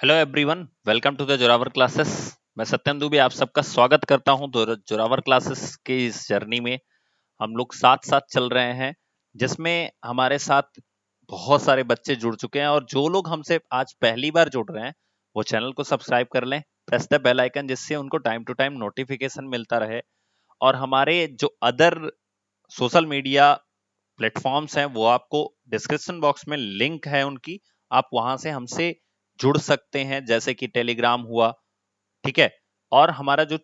Hello everyone, welcome to the Zorawar classes. मैं सत्यम दुबे आप सबका स्वागत करता हूं जोरावर क्लासेस के इस जर्नी में। हम लोग साथ साथ चल रहे हैं, जिसमें हमारे साथ बहुत सारे बच्चे जुड़ चुके हैं। और जो लोग हमसे आज पहली बार जुड़ रहे हैं वो चैनल को सब्सक्राइब कर लें, प्रेस द बेल आइकन, जिससे उनको टाइम टू टाइम नोटिफिकेशन मिलता रहे। और हमारे जो अदर सोशल मीडिया प्लेटफॉर्म्स हैं वो आपको डिस्क्रिप्शन बॉक्स में लिंक है उनकी, आप वहां से हमसे जुड़ सकते हैं, जैसे कि टेलीग्राम हुआ, ठीक है। और हमारा जो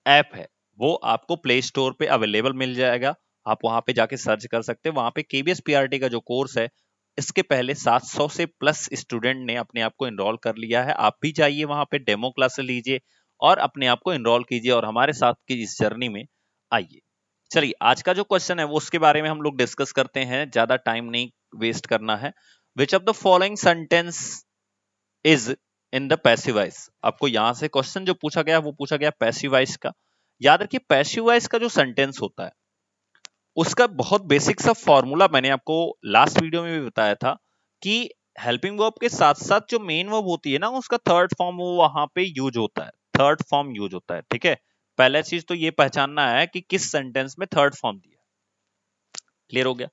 ऐप है वो आपको प्ले स्टोर पे अवेलेबल मिल जाएगा, आप वहां पे जाके सर्च कर सकते हैं। वहां पे केबीएस पीआरटी का जो कोर्स है, इसके पहले 700 से प्लस स्टूडेंट ने अपने आप को एनरोल कर लिया है। आप भी जाइए वहां पे, डेमो क्लासेस लीजिए और अपने आप को एनरोल कीजिए और हमारे साथ की इस जर्नी में आइए। चलिए, आज का जो क्वेश्चन है वो उसके बारे में हम लोग डिस्कस करते हैं, ज्यादा टाइम नहीं वेस्ट करना है। विच of the following sentence is in the passive voice. आपको यहां से क्वेश्चन जो पूछा गया वो पूछा गया पैसिव वॉइस का। याद रखिए, पैसिव वॉइस का जो सेंटेंस होता है उसका बहुत बेसिक सा फॉर्मूला मैंने आपको लास्ट वीडियो में भी बताया था कि हेल्पिंग वर्ब के साथ साथ जो मेन वर्ब होती है ना, उसका थर्ड फॉर्म वो वहां पे यूज होता है, थर्ड फॉर्म यूज होता है, ठीक है। पहला चीज तो ये पहचानना है कि किस सेंटेंस में थर्ड फॉर्म दिया। क्लियर हो गया।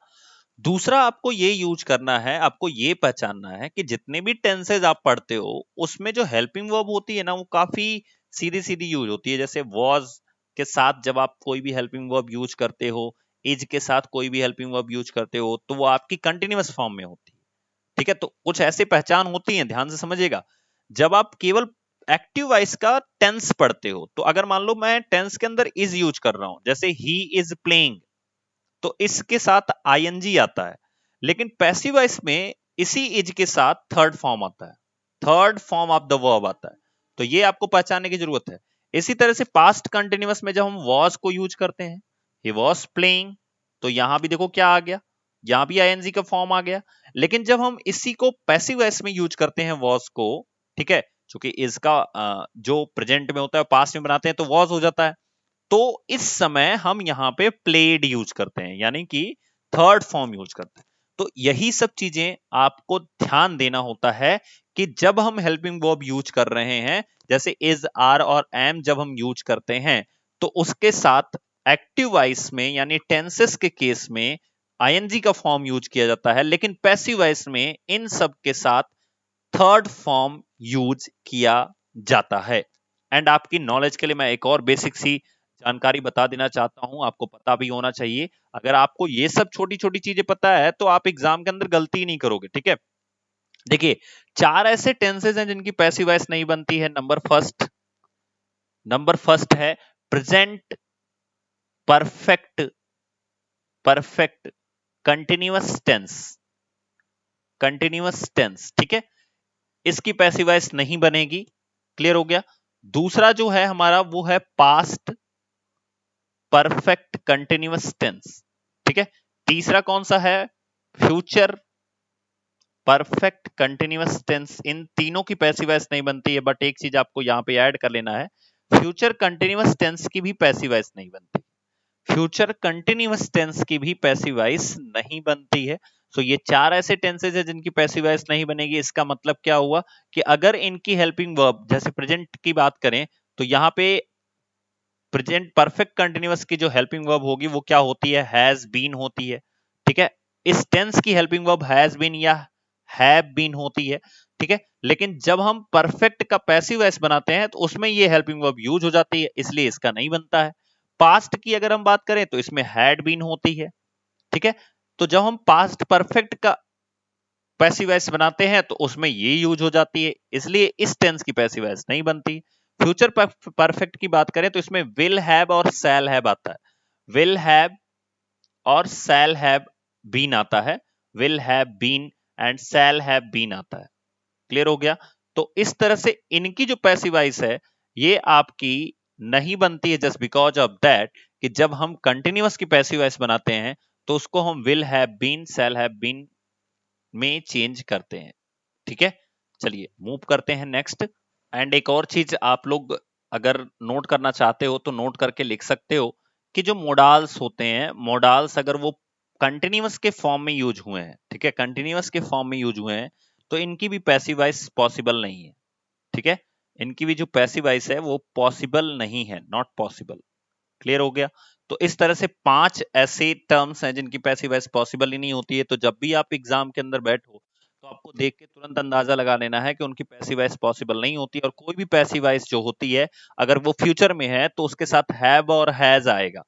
दूसरा, आपको ये यूज करना है, आपको ये पहचानना है कि जितने भी टेंसेज आप पढ़ते हो उसमें जो हेल्पिंग वर्ब होती है ना, वो काफी सीधी सीधी यूज होती है। जैसे वॉज के साथ जब आप कोई भी हेल्पिंग वर्ब यूज करते हो, इज के साथ कोई भी हेल्पिंग वर्ब यूज करते हो, तो वो आपकी कंटिन्यूअस फॉर्म में होती है, ठीक है। तो कुछ ऐसे पहचान होती है, ध्यान से समझिएगा। जब आप केवल एक्टिव वॉइस का टेंस पढ़ते हो, तो अगर मान लो मैं टेंस के अंदर इज यूज कर रहा हूं, जैसे ही इज प्लेइंग, तो इसके साथ आईएनजी आता है। लेकिन पैसिव वॉइस में इसी इज के साथ थर्ड फॉर्म आता है, third form of the verb आता है। तो ये आपको पहचानने की जरूरत है। इसी तरह से पास्ट कंटिन्यूअस में जब हम वॉज को यूज करते हैं, ही वॉज प्लेइंग, तो यहां भी देखो क्या आ गया, यहां भी आईएनजी का फॉर्म आ गया। लेकिन जब हम इसी को पैसिव वॉइस में यूज करते हैं वॉज को, ठीक है, क्योंकि इसका जो प्रेजेंट में होता है पास्ट में बनाते हैं तो वॉज हो जाता है। तो इस समय हम यहां पे प्लेड यूज करते हैं, यानी कि थर्ड फॉर्म यूज करते हैं। तो यही सब चीजें आपको ध्यान देना होता है कि जब हम हेल्पिंग वर्ब यूज कर रहे हैं, जैसे इज, आर और एम जब हम यूज करते हैं, तो उसके साथ एक्टिव वॉइस में यानी टेंसेस के केस में आईएनजी का फॉर्म यूज किया जाता है, लेकिन पैसिव वॉइस में इन सब के साथ थर्ड फॉर्म यूज किया जाता है। एंड आपकी नॉलेज के लिए मैं एक और बेसिक सी जानकारी बता देना चाहता हूं, आपको पता भी होना चाहिए। अगर आपको ये सब छोटी छोटी चीजें पता है तो आप एग्जाम के अंदर गलती नहीं करोगे, ठीक है। देखिए, चार ऐसे टेंसेस हैं जिनकी पैसिव वॉइस नहीं बनती है। नंबर फर्स्ट है present perfect, perfect continuous tense, continuous tense, ठीक है, इसकी पैसिव वॉइस नहीं बनेगी। क्लियर हो गया। दूसरा जो है हमारा वो है पास्ट परफेक्ट कंटिन्यूअस टेंस, ठीक है। तीसरा कौन सा है? Future perfect continuous tense. इन तीनों की पैसिव वॉइस नहीं बनती है, बट एक चीज आपको यहां पे ऐड कर लेना है, फ्यूचर कंटिन्यूअस टेंस की भी पैसिव वॉइस नहीं बनती, फ्यूचर कंटिन्यूअस टेंस की भी पैसिव वॉइस नहीं बनती है। सो ये चार ऐसे टेंसेज है जिनकी पैसिव वॉइस नहीं बनेगी। इसका मतलब क्या हुआ कि अगर इनकी हेल्पिंग वर्ब जैसे प्रेजेंट की बात करें, तो यहां पे प्रेजेंट परफेक्ट कंटिन्यूअस की जो हेल्पिंग वर्ब होगी वो क्या होती है? हैज बीन होती है, ठीक है। इस टेंस की हेल्पिंग वर्ब हैज बीन या हैव बीन होती है, ठीक है। लेकिन जब हम परफेक्ट का पैसिव वॉइस बनाते हैं तो उसमें ये हेल्पिंग वर्ब यूज हो जाती है, इसलिए इसका नहीं बनता है। पास्ट की अगर हम बात करें तो इसमें हैड बीन होती है, ठीक है। तो जब हम पास्ट परफेक्ट का पैसिव वॉइस बनाते हैं तो उसमें ये यूज हो जाती है, इसलिए इस टेंस की पैसिव वॉइस नहीं बनती। फ्यूचर परफेक्ट की बात करें तो इसमें विल हैव और शैल हैव आता है, विल हैव और शैल हैव बीन आता है, will have been and shall have been आता है। क्लियर हो गया। तो इस तरह से इनकी जो पैसिव वॉइस है ये आपकी नहीं बनती है, जस्ट बिकॉज ऑफ दैट कि जब हम कंटिन्यूअस की पैसिव वॉइस बनाते हैं तो उसको हम will have been, shall have been में चेंज करते हैं, ठीक है। चलिए मूव करते हैं नेक्स्ट। एंड एक और चीज आप लोग अगर नोट करना चाहते हो तो नोट करके लिख सकते हो कि जो मोडाल्स होते हैं, मोडाल्स अगर वो कंटिन्यूअस के फॉर्म में यूज हुए हैं, ठीक है, कंटिन्यूअस के फॉर्म में यूज हुए हैं, तो इनकी भी पैसिव वॉइस पॉसिबल नहीं है, ठीक है, इनकी भी जो पैसिव वॉइस है वो पॉसिबल नहीं है, नॉट पॉसिबल। क्लियर हो गया। तो इस तरह से 5 ऐसे टर्म्स हैं जिनकी पैसिव वॉइस पॉसिबल ही नहीं होती है। तो जब भी आप एग्जाम के अंदर बैठो तो आपको देख के तुरंत अंदाजा लगा लेना है कि उनकी पैसिव वॉइस पॉसिबल नहीं होती, और कोई भी पैसिव वॉइस जो होती है अगर वो फ्यूचर में है तो उसके साथ हैव और हैज आएगा।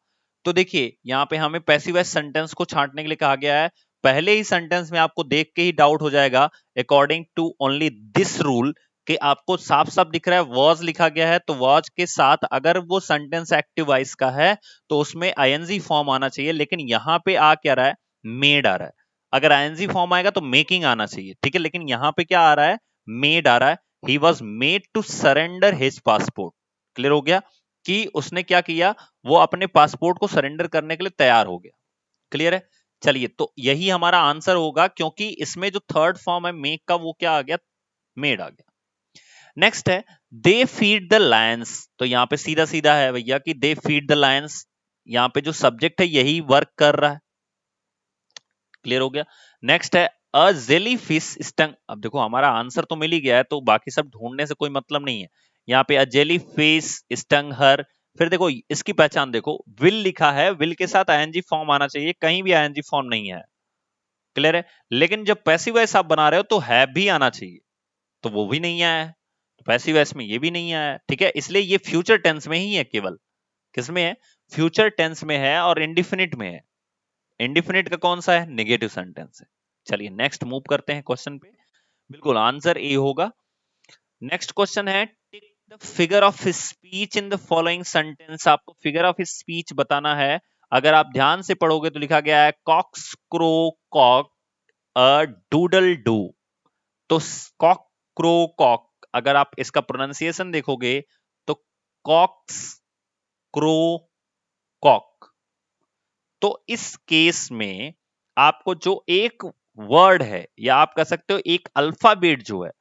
तो देखिए यहाँ पे हमें पैसिव वॉइस सेंटेंस को छांटने के लिए कहा गया है। पहले ही सेंटेंस में आपको देख के ही डाउट हो जाएगा, according to only this rule, कि आपको साफ साफ दिख रहा है वॉज लिखा गया है, तो वॉज के साथ अगर वो सेंटेंस एक्टिव वॉइस का है तो उसमें आईएनजी फॉर्म आना चाहिए, लेकिन यहां पे आ क्या रहा है, मेड आ रहा है। अगर आईएनजी फॉर्म आएगा तो मेकिंग आना चाहिए, ठीक है, लेकिन यहां पे क्या आ रहा है, मेड आ रहा है। He was made to surrender his passport. Clear हो गया कि उसने क्या किया, वो अपने पासपोर्ट को सरेंडर करने के लिए तैयार हो गया। क्लियर है। चलिए, तो यही हमारा आंसर होगा, क्योंकि इसमें जो थर्ड फॉर्म है मेक का वो क्या आ गया, मेड आ गया। नेक्स्ट है दे फीड द लायंस। तो यहां पे सीधा सीधा है भैया कि दे फीड द लायंस, यहां पे जो सब्जेक्ट है यही वर्क कर रहा है। क्लियर हो गया। नेक्स्ट है अ जेली फिश स्टंग। अब देखो हमारा आंसर तो मिल ही गया है, तो बाकी सब ढूंढने से कोई मतलब नहीं है। यहाँ पे अ जेली फिश स्टंग हर। फिर देखो इसकी पहचान देखो, विल लिखा है, विल के साथ आईएनजी फॉर्म आना चाहिए, कहीं भी आईएनजी फॉर्म नहीं है। क्लियर है। लेकिन जब पैसिव वॉइस आप बना रहे हो तो है भी आना चाहिए, तो वो भी नहीं आया है। तो पैसिव वॉइस में ये भी नहीं आया है, ठीक है, इसलिए ये फ्यूचर टेंस में ही है, केवल किसमें है, फ्यूचर टेंस में है और इंडिफिनिट में है। इंडिफिनिट का कौन सा है, नेगेटिव सेंटेंस है। चलिए नेक्स्ट मूव करते हैं क्वेश्चन पे। बिल्कुल आंसर ए होगा। नेक्स्ट क्वेश्चन है tick the figure of speech in the following sentence. आपको फिगर ऑफ स्पीच बताना है। अगर आप ध्यान से पढ़ोगे तो लिखा गया है cocks crow cock a doodle doo. तो कॉक क्रो कॉक, अगर आप इसका प्रोनाउंसिएशन देखोगे तो कॉक्स क्रो कॉक। तो इस केस में आपको जो एक वर्ड है, या आप कह सकते हो एक अल्फाबेट जो है,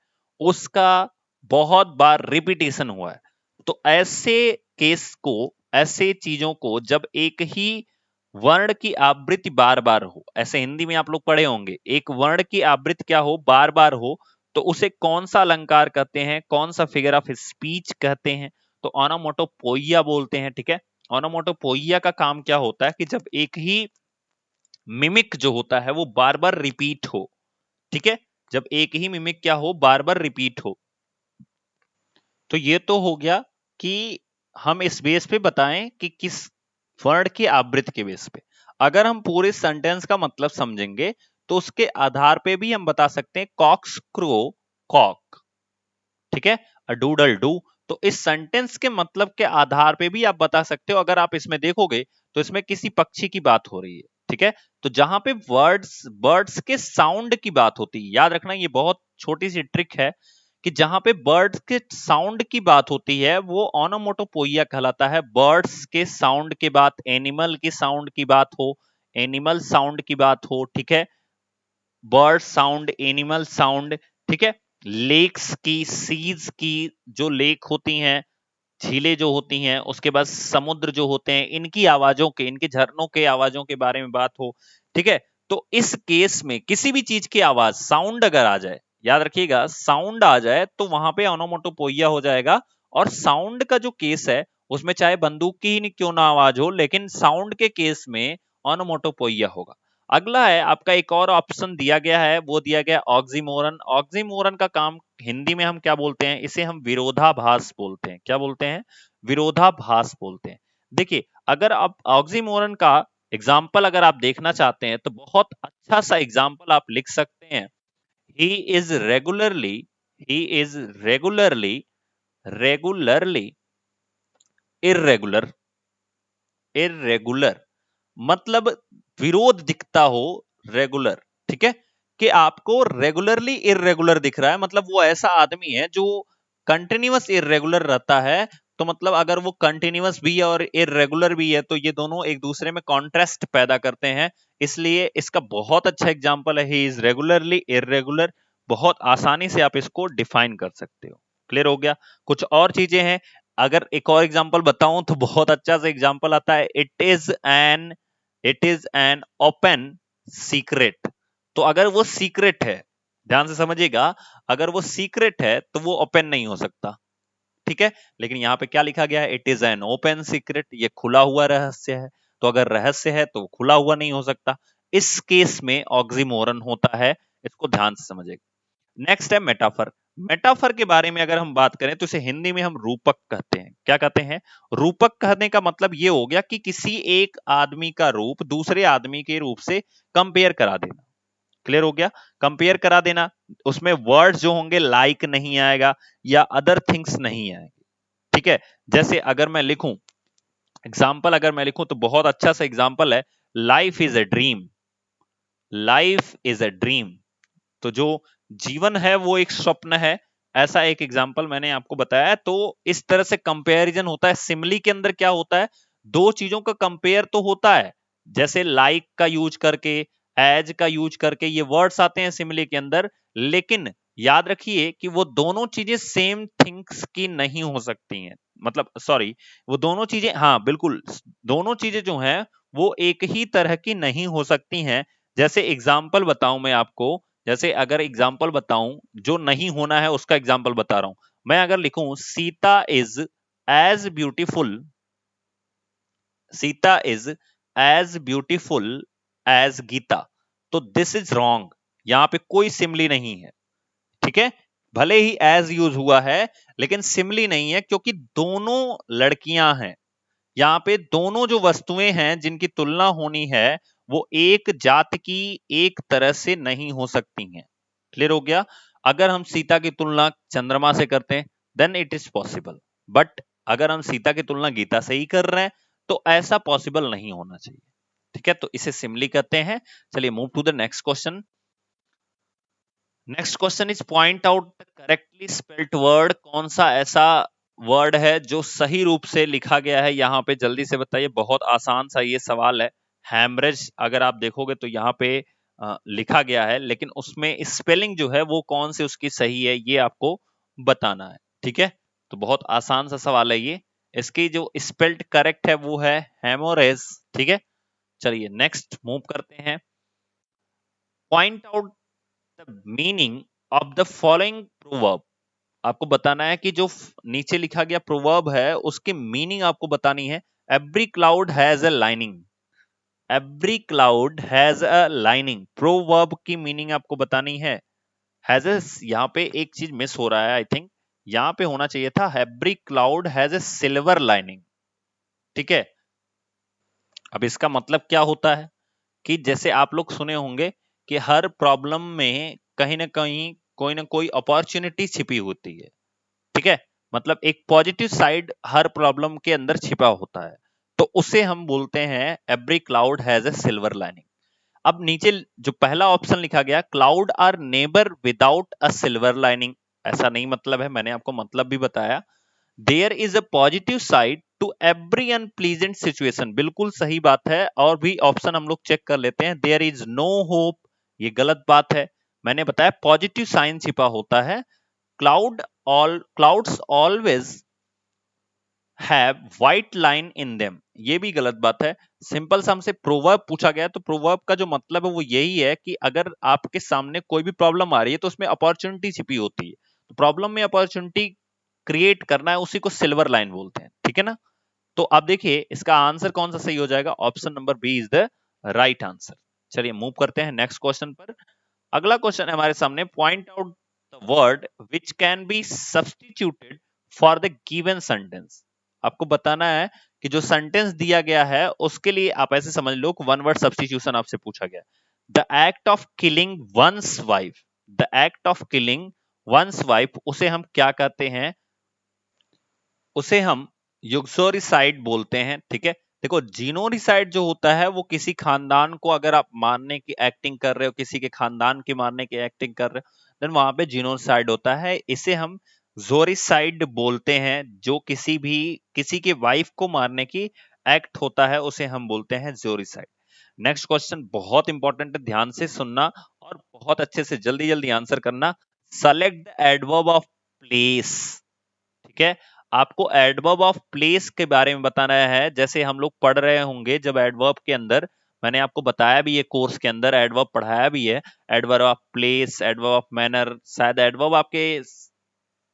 उसका बहुत बार रिपीटेशन हुआ है। तो ऐसे केस को, ऐसे चीजों को जब एक ही वर्ण की आवृत्ति बार बार हो, ऐसे हिंदी में आप लोग पढ़े होंगे, एक वर्ण की आवृत्ति क्या हो, बार बार हो, तो उसे कौन सा अलंकार कहते हैं, कौन सा फिगर ऑफ स्पीच कहते हैं, तो ऑनोमोटोपोइया बोलते हैं। ठीक है। ऑनोमोटोपोइया का काम क्या होता है कि जब एक ही मिमिक जो होता है वो बार बार रिपीट हो। ठीक है। जब एक ही मिमिक क्या हो, बार बार रिपीट हो। तो ये तो हो गया कि हम इस बेस पे बताएं कि किस वर्ण की आवृत्ति के बेस पे। अगर हम पूरे सेंटेंस का मतलब समझेंगे तो उसके आधार पे भी हम बता सकते हैं कॉक्स क्रो कॉक। ठीक है। A doodle doo. तो इस सेंटेंस के मतलब के आधार पे भी आप बता सकते हो। अगर आप इसमें देखोगे तो इसमें किसी पक्षी की बात हो रही है। ठीक है। तो जहां पे वर्ड्स बर्ड्स के साउंड की बात होती है, याद रखना ये बहुत छोटी सी ट्रिक है, कि जहां पे बर्ड्स के साउंड की बात होती है वो ऑनोमोटोपोइया कहलाता है। बर्ड्स के साउंड के बात, एनिमल के साउंड की बात हो, एनिमल साउंड की बात हो, ठीक है, बर्ड साउंड, एनिमल साउंड, ठीक है, लेक्स की, सीज की, जो लेक होती हैं, झीलें जो होती हैं, उसके बाद समुद्र जो होते हैं, इनकी आवाजों के, इनके झरनों के आवाजों के बारे में बात हो। ठीक है। तो इस केस में किसी भी चीज की आवाज, साउंड अगर आ जाए, याद रखिएगा साउंड आ जाए तो वहां पे ऑनोमोटोपोइया हो जाएगा। और साउंड का जो केस है उसमें चाहे बंदूक की ही क्यों ना आवाज हो, लेकिन साउंड के केस में ऑनोमोटोपोइया होगा। अगला है आपका, एक और ऑप्शन दिया गया है, वो दिया गया ऑक्सीमोरन। ऑक्सीमोरन का काम हिंदी में हम क्या बोलते हैं, इसे हम विरोधाभास बोलते हैं। क्या बोलते हैं, विरोधाभास बोलते हैं। देखिए अगर आप ऑक्सीमोरन का एग्जाम्पल अगर आप देखना चाहते हैं तो बहुत अच्छा सा एग्जाम्पल आप लिख सकते हैं। He is regularly, he is regularly, regularly irregular, irregular मतलब विरोध दिखता हो, रेगुलर। ठीक है। कि आपको रेगुलरली इरेगुलर दिख रहा है, मतलब वो ऐसा आदमी है जो कंटिन्यूअस इरेगुलर रहता है। तो मतलब अगर वो कंटिन्यूअस भी है और इरेगुलर भी है तो ये दोनों एक दूसरे में कॉन्ट्रास्ट पैदा करते हैं। इसलिए इसका बहुत अच्छा एग्जांपल है ही इज रेगुलरली इरेगुलर। बहुत आसानी से आप इसको डिफाइन कर सकते हो। क्लियर हो गया। कुछ और चीजें हैं, अगर एक और एग्जांपल बताऊं तो बहुत अच्छा सा एग्जांपल आता है, it is an open secret. तो अगर वो सीक्रेट है, ध्यान से समझिएगा, अगर वो सीक्रेट है तो वो ओपन नहीं हो सकता, ठीक है। लेकिन यहाँ पे क्या लिखा गया है, it is an open secret, ये खुला हुआ रहस्य है। तो अगर रहस्य है तो खुला हुआ नहीं हो सकता। इस केस में ऑक्सीमोरन होता है, इसको ध्यान से समझिएगा। नेक्स्ट है मेटाफर। मेटाफर के बारे में अगर हम बात करें तो इसे हिंदी में हम रूपक कहते हैं। क्या कहते हैं? रूपक कहने का मतलब ये हो गया कि किसी एक आदमी का रूप दूसरे आदमी के रूप से कंपेयर करा देना। क्लियर हो गया? कंपेयर करा देना, उसमें वर्ड्स जो होंगे लाइक नहीं आएगा या अदर थिंग्स नहीं आएंगे, ठीक है। जैसे अगर मैं लिखूं एग्जाम्पल, अगर मैं लिखूं तो बहुत अच्छा सा एग्जाम्पल है, life is a dream. Life is a dream, तो जो जीवन है वो एक स्वप्न है, ऐसा एक एग्जाम्पल मैंने आपको बताया। तो इस तरह से कंपैरिजन होता है। सिमिली के अंदर क्या होता है, दो चीजों का कंपेयर तो होता है, जैसे लाइक का यूज करके, एज का यूज करके, ये वर्ड्स आते हैं सिमिली के अंदर। लेकिन याद रखिए कि वो दोनों चीजें सेम थिंग्स की नहीं हो सकती हैं, मतलब सॉरी, वो दोनों चीजें, हाँ बिल्कुल, दोनों चीजें जो हैं वो एक ही तरह की नहीं हो सकती हैं। जैसे एग्जाम्पल बताऊं मैं आपको, जैसे अगर एग्जाम्पल बताऊं, जो नहीं होना है उसका एग्जाम्पल बता रहा हूं। मैं अगर लिखूं Sita is as beautiful, Sita is as beautiful as Gita, तो दिस इज रॉन्ग, यहां पे कोई सिमली नहीं है, ठीक है। भले ही एज यूज हुआ है लेकिन सिमली नहीं है, क्योंकि दोनों लड़कियां हैं। यहाँ पे दोनों जो वस्तुएं हैं जिनकी तुलना होनी है वो एक जात की एक तरह से नहीं हो सकती हैं। क्लियर हो गया? अगर हम सीता की तुलना चंद्रमा से करते हैं then it is possible, but अगर हम सीता की तुलना गीता से ही कर रहे हैं तो ऐसा पॉसिबल नहीं होना चाहिए, ठीक है। तो इसे सिमली कहते हैं। चलिए move to the next question. Next question is point out the correctly spelled word. कौन सा ऐसा वर्ड है जो सही रूप से लिखा गया है? यहाँ पे जल्दी से बताइए, बहुत आसान सा ये सवाल है। हैमरेज अगर आप देखोगे तो यहाँ पे लिखा गया है, लेकिन उसमें स्पेलिंग जो है वो कौन सी उसकी सही है ये आपको बताना है, ठीक है। तो बहुत आसान सा सवाल है ये। इसकी जो स्पेल्ड करेक्ट है वो है हेमोरेज, ठीक है। चलिए नेक्स्ट मूव करते हैं। Point out the meaning of the following proverb. आपको बताना है कि जो नीचे लिखा गया प्रोवर्ब है उसकी मीनिंग आपको बतानी है। Every cloud has a lining, every cloud has a lining, proverb की मीनिंग आपको बतानी है। हैज अ, यहाँ पे एक चीज मिस हो रहा है, आई थिंक यहाँ पे होना चाहिए था every cloud has a silver lining, ठीक है। अब इसका मतलब क्या होता है कि जैसे आप लोग सुने होंगे कि हर प्रॉब्लम में कहीं ना कहीं कोई ना कोई अपॉर्चुनिटी छिपी होती है, ठीक है। मतलब एक पॉजिटिव साइड हर प्रॉब्लम के अंदर छिपा होता है, तो उसे हम बोलते हैं every cloud has a silver lining. अब नीचे जो पहला ऑप्शन लिखा गया, cloud are never without a silver lining, ऐसा नहीं मतलब है, मैंने आपको मतलब भी बताया। There is a positive side to every unpleasant situation, बिल्कुल सही बात है। और भी ऑप्शन हम लोग चेक कर लेते हैं। देयर इज नो होप, ये गलत बात है। मैंने बताया पॉजिटिव साइन छिपा होता है। Clouds always have white line in them, ये भी गलत बात है। सिंपल सा हमसे प्रोवर्ब पूछा गया, तो प्रोवर्ब का जो मतलब है वो यही है कि अगर आपके सामने कोई भी प्रॉब्लम आ रही है तो उसमें अपॉर्चुनिटी छिपी होती है, तो प्रॉब्लम में अपॉर्चुनिटी क्रिएट करना है, उसी को सिल्वर लाइन बोलते हैं, ठीक है ना। तो आप देखिए इसका आंसर कौन सा सही हो जाएगा, option number B is the right answer. चलिए मूव करते हैं नेक्स्ट क्वेश्चन पर। अगला क्वेश्चन है हमारे सामने, point out the word which can be substituted for the given sentence. आपको बताना है कि जो सेंटेंस दिया गया है उसके लिए आप ऐसे समझ लो वन वर्ड सब्स्टिट्यूशन आपसे पूछा गया। The act of killing one's wife, the act of killing one's wife, उसे हम क्या कहते हैं? उसे हम युक्सोरिसाइड बोलते हैं, ठीक है। देखो जीनोरिसाइड जो होता है वो किसी खानदान को अगर आप मारने की एक्टिंग कर रहे हो, किसी के खानदान की मारने की एक्टिंग कर रहे हो, देन वहां पे जीनोसाइड होता है। इसे हम जोरिसाइड बोलते हैं, जो किसी की वाइफ को मारने की एक्ट होता है उसे हम बोलते हैं जोरिसाइड। नेक्स्ट क्वेश्चन बहुत इंपॉर्टेंट है, ध्यान से सुनना और बहुत अच्छे से जल्दी जल्दी आंसर करना। Select the adverb of place, ठीक है। आपको एडवर्ब ऑफ प्लेस के बारे में बताना है। जैसे हम लोग पढ़ रहे होंगे जब एडवर्ब के अंदर मैंने आपको बताया भी है कोर्स के अंदर, एडवर्ब पढ़ाया भी है, adverb of place, adverb of manner. शायद एडवर्ब आपके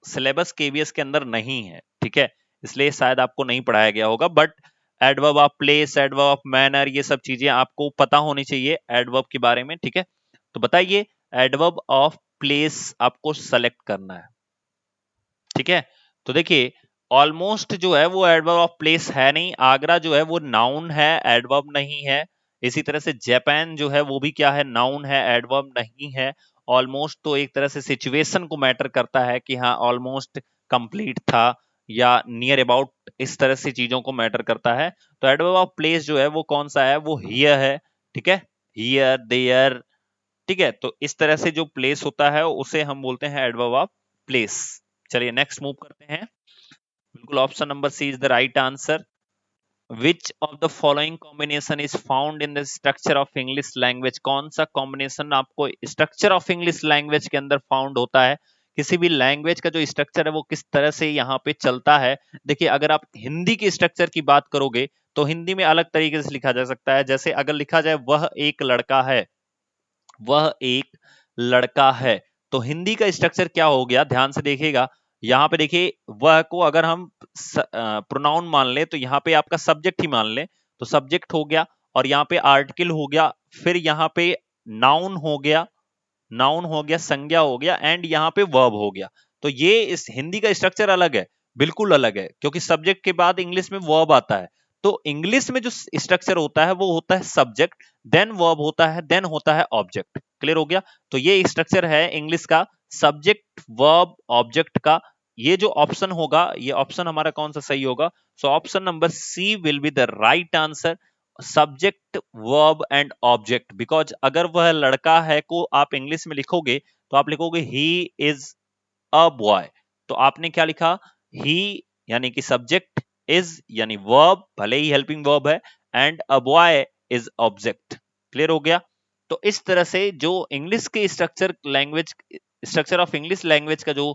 सिलेबस केवीएस के अंदर नहीं है, ठीक है, इसलिए शायद आपको नहीं पढ़ाया गया होगा, but adverb of place, adverb of manner, ये सब चीजें आपको पता होनी चाहिए एडवर्ब के बारे में, ठीक है। तो बताइए, एडवर्ब ऑफ प्लेस आपको सेलेक्ट करना है, ठीक है। तो देखिए, ऑलमोस्ट जो है वो एडवर्ब ऑफ प्लेस है नहीं, आगरा जो है वो नाउन है, एडवर्ब नहीं है। इसी तरह से जापान जो है वो भी क्या है, नाउन है, एडवर्ब नहीं है। ऑलमोस्ट तो एक तरह से सिचुएशन को मैटर करता है कि हाँ ऑलमोस्ट कंप्लीट था या नियर अबाउट, इस तरह से चीजों को मैटर करता है। तो एडवर्ब ऑफ प्लेस जो है वो कौन सा है, वो हियर है, ठीक है, हियर, देयर, ठीक है। तो इस तरह से जो प्लेस होता है उसे हम बोलते हैं एडवर्ब ऑफ प्लेस। चलिए नेक्स्ट मूव करते हैं। बिल्कुल, option number C is the right answer. Which of the following combination is found in the structure of English language? कौन सा कॉम्बिनेशन आपको स्ट्रक्चर ऑफ इंग्लिश लैंग्वेज के अंदर फाउंड होता है? किसी भी लैंग्वेज का जो स्ट्रक्चर है वो किस तरह से यहाँ पे चलता है। देखिए, अगर आप हिंदी के स्ट्रक्चर की बात करोगे तो हिंदी में अलग तरीके से लिखा जा सकता है। जैसे अगर लिखा जाए वह एक लड़का है, वह एक लड़का है, तो हिंदी का स्ट्रक्चर क्या हो गया, ध्यान से देखिएगा। यहाँ पे देखिए, वह को अगर हम प्रोनाउन मान ले तो यहाँ पे आपका सब्जेक्ट ही मान ले, तो सब्जेक्ट हो गया, और यहाँ पे आर्टिकल हो गया, फिर यहाँ पे नाउन हो गया, नाउन हो गया, संज्ञा हो गया, एंड यहाँ पे वर्ब हो गया। तो ये इस हिंदी का स्ट्रक्चर अलग है, बिल्कुल अलग है, क्योंकि सब्जेक्ट के बाद इंग्लिश में वर्ब आता है। तो इंग्लिश में जो स्ट्रक्चर होता है वो होता है सब्जेक्ट, देन वर्ब होता है, देन होता है ऑब्जेक्ट। क्लियर हो गया? तो ये स्ट्रक्चर है इंग्लिश का, सब्जेक्ट, वर्ब, ऑब्जेक्ट का। ये जो ऑप्शन होगा, ये ऑप्शन हमारा कौन सा सही होगा? So option number C will be the right answer, subject, verb and object. Because अगर वह लड़का है को आप इंग्लिश में लिखोगे तो आप लिखोगे ही इज अ बॉय, तो आपने क्या लिखा, ही यानी कि सब्जेक्ट, इज यानी वर्ब, भले ही हेल्पिंग वर्ब है, and a boy is object. Clear हो गया? तो इस तरह से जो इंग्लिश के structure, language structure of English language का जो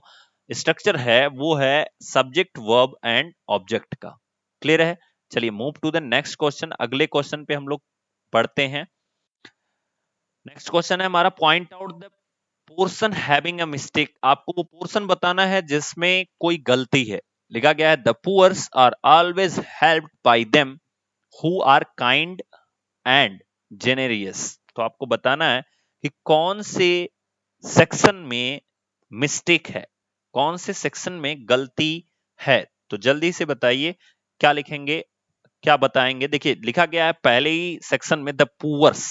स्ट्रक्चर है वो है सब्जेक्ट, वर्ब एंड ऑब्जेक्ट का। क्लियर है? चलिए move to the next question, अगले क्वेश्चन पे हम लोग पढ़ते हैं। नेक्स्ट क्वेश्चन है हमारा, point out the portion having a mistake. आपको वो पोर्शन बताना है जिसमें कोई गलती है। लिखा गया है, the poors are always helped by them who are kind and generous. तो आपको बताना है कि कौन से सेक्शन में मिस्टेक है, कौन से सेक्शन में गलती है। तो जल्दी से बताइए क्या लिखेंगे, क्या बताएंगे। देखिए, लिखा गया है पहले ही सेक्शन में, द पुअर्स,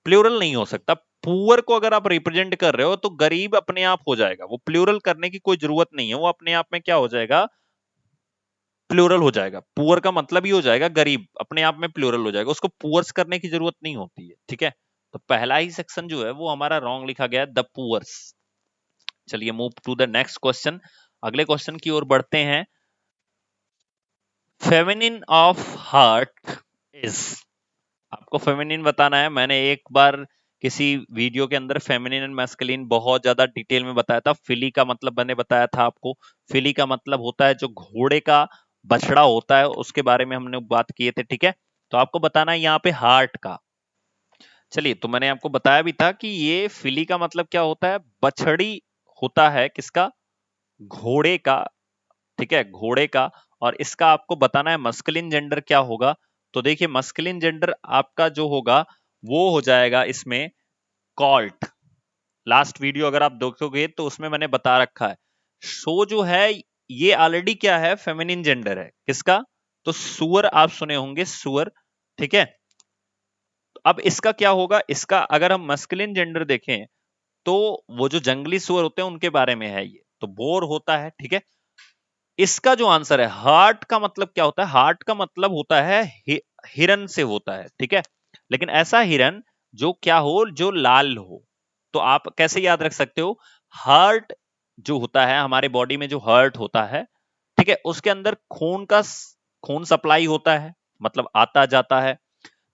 प्लूरल नहीं हो सकता। पुअर को अगर आप रिप्रेजेंट कर रहे हो तो गरीब अपने आप हो जाएगा, वो प्लूरल करने की कोई जरूरत नहीं है, वो अपने आप में क्या हो जाएगा, प्लूरल हो जाएगा। पुअर का मतलब ही हो जाएगा गरीब, अपने आप में प्लूरल हो जाएगा, उसको पुअर्स करने की जरूरत नहीं होती है, ठीक है। तो पहला ही सेक्शन जो है वो हमारा रॉन्ग लिखा गया है, द पुअर्स। चलिए move to the next question, अगले क्वेश्चन की ओर बढ़ते हैं। फेमिनिन ऑफ हार्ट इज, आपको फेमिनिन बताना है। मैंने एक बार किसी वीडियो के अंदर फेमिनिन एंड मैस्कुलिन बहुत ज्यादा डिटेल में बताया था। फिली का मतलब मैंने बताया था आपको, फिली का मतलब होता है जो घोड़े का बछड़ा होता है, उसके बारे में हमने बात किए थे, ठीक है। तो आपको बताना है यहाँ पे हार्ट का। चलिए, तो मैंने आपको बताया भी था कि ये फिली का मतलब क्या होता है, बछड़ी होता है, किसका, घोड़े का, ठीक है, घोड़े का। और इसका आपको बताना है मस्कुलिन जेंडर क्या होगा। तो देखिए, मस्कुलिन जेंडर आपका जो होगा वो हो जाएगा इसमें कॉल्ट। लास्ट वीडियो अगर आप देखोगे तो उसमें मैंने बता रखा है, शो जो है ये ऑलरेडी क्या है, फेमिनिन जेंडर है, किसका, तो सुअर, आप सुने होंगे सुअर, ठीक है। अब इसका क्या होगा, इसका अगर हम मस्कुलिन जेंडर देखें तो वो जो जंगली सुअर होते हैं उनके बारे में है ये, तो बोर होता है, ठीक है। इसका जो आंसर है, हार्ट का मतलब क्या होता है, हार्ट का मतलब होता है हिरन से होता है, ठीक है। लेकिन ऐसा हिरन जो क्या हो, जो लाल हो। तो आप कैसे याद रख सकते हो, हार्ट जो होता है हमारे बॉडी में, जो हार्ट होता है, ठीक है, उसके अंदर खून सप्लाई होता है, मतलब आता जाता है।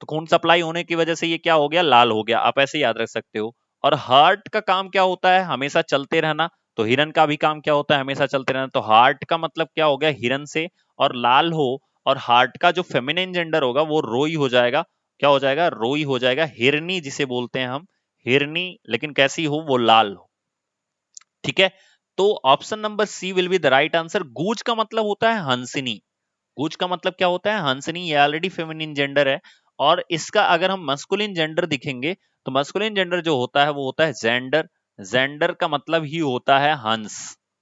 तो खून सप्लाई होने की वजह से ये क्या हो गया, लाल हो गया, आप ऐसे याद रख सकते हो। और हार्ट का काम क्या होता है, हमेशा चलते रहना। तो हिरन का भी काम क्या होता है, हमेशा चलते रहना। तो हार्ट का मतलब क्या हो गया, हिरन से, और लाल हो, और हार्ट का जो फेमिनिन जेंडर होगा वो रोई हो जाएगा। क्या हो जाएगा, रोई हो जाएगा, हिरनी जिसे बोलते हैं हम, हिरनी, लेकिन कैसी हो, वो लाल हो। ठीक है, तो option number C will be the right answer. Goose का मतलब होता है हंसनी। गूज का मतलब क्या होता है, हंसनी। ये ऑलरेडी फेमिनिन जेंडर है, और इसका अगर हम मस्कुलिन जेंडर दिखेंगे तो मस्कुलिन जेंडर जो होता है वो होता है जेंडर। जेंडर का मतलब ही होता है हंस।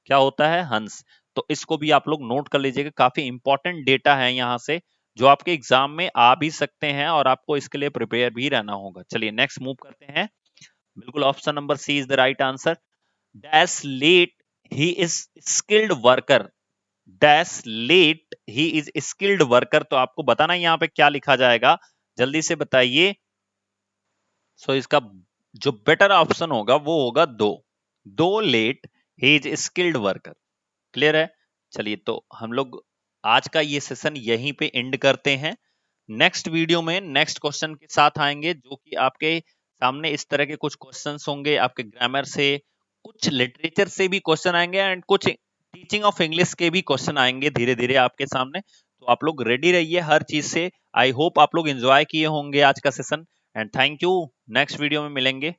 क्या होता है, हंस। तो इसको भी आप लोग नोट कर लीजिएगा, काफी इंपॉर्टेंट डेटा है यहाँ से, जो आपके एग्जाम में आ भी सकते हैं और आपको इसके लिए प्रिपेयर भी रहना होगा। चलिए नेक्स्ट मूव करते हैं। बिल्कुल option number C is the right answer. Dash let he is skilled worker. Dash let he is skilled worker, तो आपको बताना यहाँ पे क्या लिखा जाएगा, जल्दी से बताइए। सो इसका जो बेटर ऑप्शन होगा वो होगा दो let he is skilled worker. Clear है। चलिए तो हम लोग आज का ये सेशन यहीं पे एंड करते हैं। नेक्स्ट वीडियो में नेक्स्ट क्वेश्चन के साथ आएंगे, जो कि आपके सामने इस तरह के कुछ क्वेश्चंस होंगे, आपके ग्रामर से, कुछ लिटरेचर से भी क्वेश्चन आएंगे, एंड कुछ टीचिंग ऑफ इंग्लिश के भी क्वेश्चन आएंगे धीरे धीरे आपके सामने। तो आप लोग रेडी रहिए हर चीज से। आई होप आप लोग एंजॉय किए होंगे आज का session, and thank you. Next video में मिलेंगे।